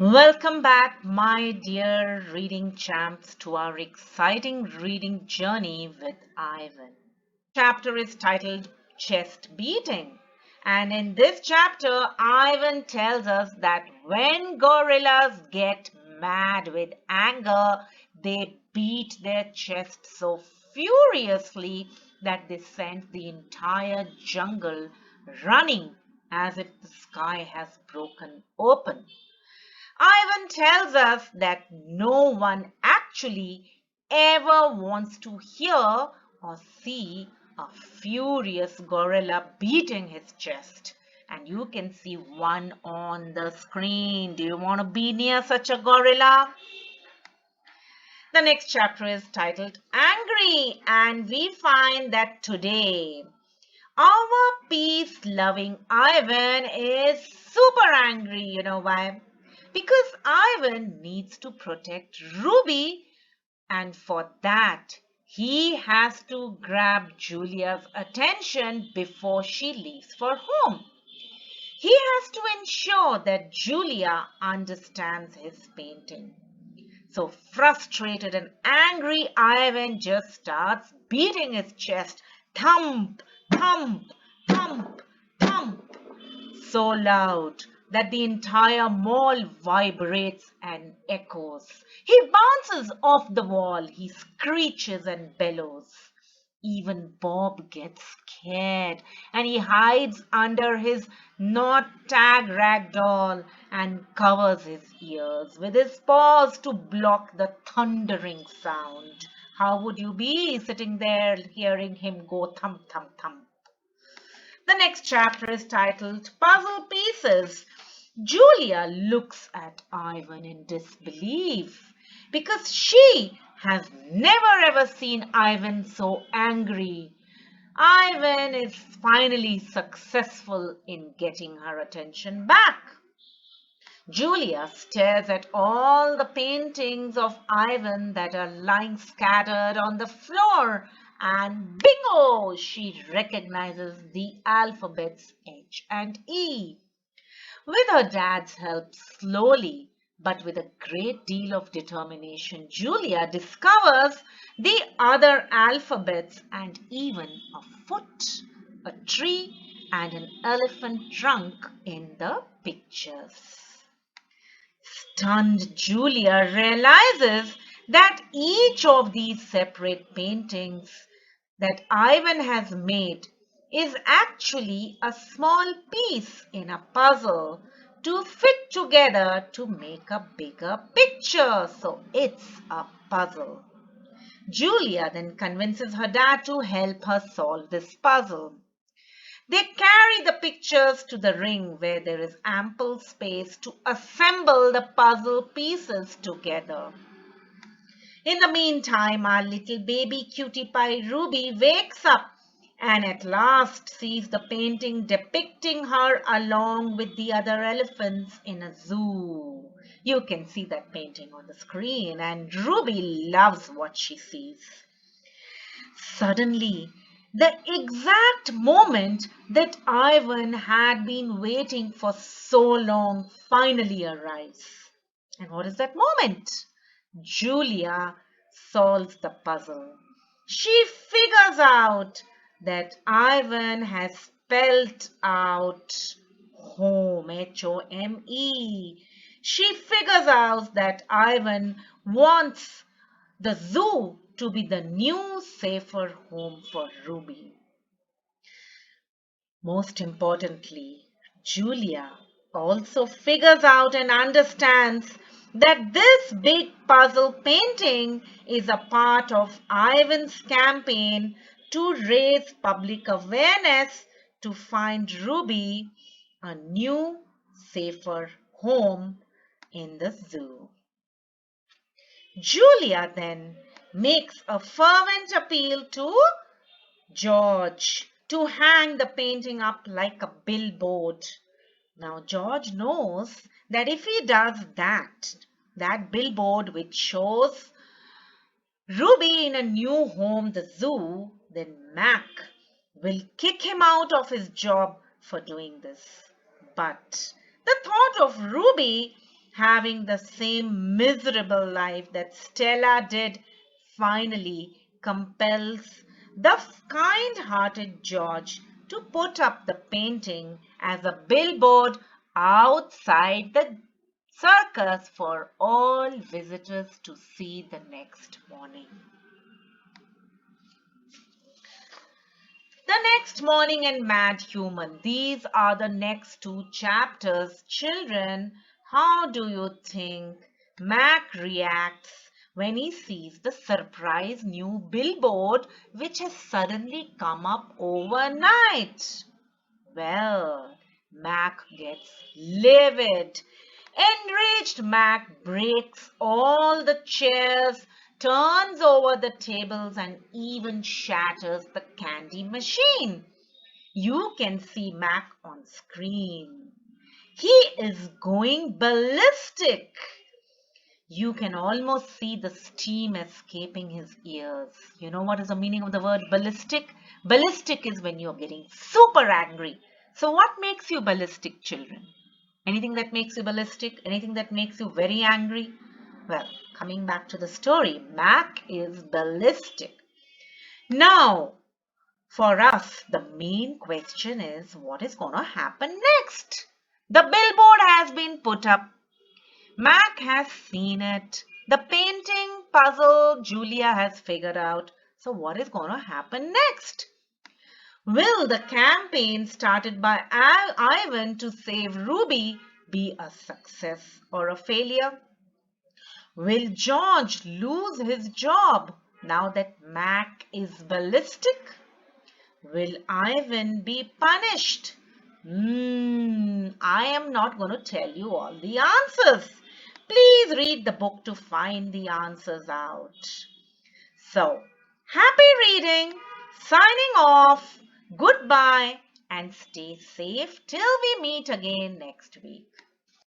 Welcome back, my dear reading champs, to our exciting reading journey with Ivan. Chapter is titled Chest Beating. And in this chapter, Ivan tells us that when gorillas get mad with anger, they beat their chest so furiously that they send the entire jungle running as if the sky has broken open. Ivan tells us that no one actually ever wants to hear or see a furious gorilla beating his chest. And you can see one on the screen. Do you want to be near such a gorilla? The next chapter is titled Angry, and we find that today our peace loving Ivan is super angry. You know why? Because Ivan needs to protect Ruby, and for that, he has to grab Julia's attention before she leaves for home. He has to ensure that Julia understands his painting. So frustrated and angry, Ivan just starts beating his chest. Thump, thump, thump, thump. So loud that the entire mall vibrates and echoes. He bounces off the wall. He screeches and bellows. Even Bob gets scared and he hides under his not tag rag doll and covers his ears with his paws to block the thundering sound. How would you be sitting there hearing him go thump, thump, thump? The next chapter is titled Puzzle Pieces. Julia looks at Ivan in disbelief because she has never ever seen Ivan so angry. Ivan is finally successful in getting her attention back. Julia stares at all the paintings of Ivan that are lying scattered on the floor, and bingo! She recognizes the alphabets H and E. With her dad's help, slowly but with a great deal of determination, Julia discovers the other alphabets and even a foot, a tree, and an elephant trunk in the pictures. Stunned Julia realizes that each of these separate paintings that Ivan has made is actually a small piece in a puzzle to fit together to make a bigger picture. So it's a puzzle. Julia then convinces her dad to help her solve this puzzle. They carry the pictures to the ring where there is ample space to assemble the puzzle pieces together. In the meantime, our little baby cutie pie Ruby wakes up and at last sees the painting depicting her along with the other elephants in a zoo. You can see that painting on the screen, and Ruby loves what she sees. Suddenly, the exact moment that Ivan had been waiting for so long finally arrives. And what is that moment? Julia solves the puzzle. She figures out that Ivan has spelled out home, Home. She figures out that Ivan wants the zoo to be the new safer home for Ruby. Most importantly, Julia also figures out and understands that this big puzzle painting is a part of Ivan's campaign to raise public awareness to find Ruby a new, safer home in the zoo. Julia then makes a fervent appeal to George to hang the painting up like a billboard. Now, George knows that if he does that, that billboard which shows Ruby in a new home, the zoo, then Mac will kick him out of his job for doing this. But the thought of Ruby having the same miserable life that Stella did, finally compels the kind-hearted George to put up the painting as a billboard outside the circus for all visitors to see the next morning. The next morning and Mad Human. These are the next two chapters. Children, how do you think Mac reacts when he sees the surprise new billboard which has suddenly come up overnight? Well, Mac gets livid. Enraged Mac breaks all the chairs, turns over the tables, and even shatters the candy machine. You can see Mac on screen. He is going ballistic. You can almost see the steam escaping his ears. You know what is the meaning of the word ballistic? Ballistic is when you're getting super angry. So what makes you ballistic, children? Anything that makes you ballistic? Anything that makes you very angry? Well, coming back to the story, Mac is ballistic. Now, for us, the main question is what is going to happen next? The billboard has been put up. Mac has seen it. The painting puzzle Julia has figured out. So what is going to happen next? Will the campaign started by Ivan to save Ruby be a success or a failure? Will George lose his job now that Mac is ballistic? Will Ivan be punished? I am not going to tell you all the answers. Please read the book to find the answers out. So, happy reading, signing off, goodbye, and stay safe till we meet again next week.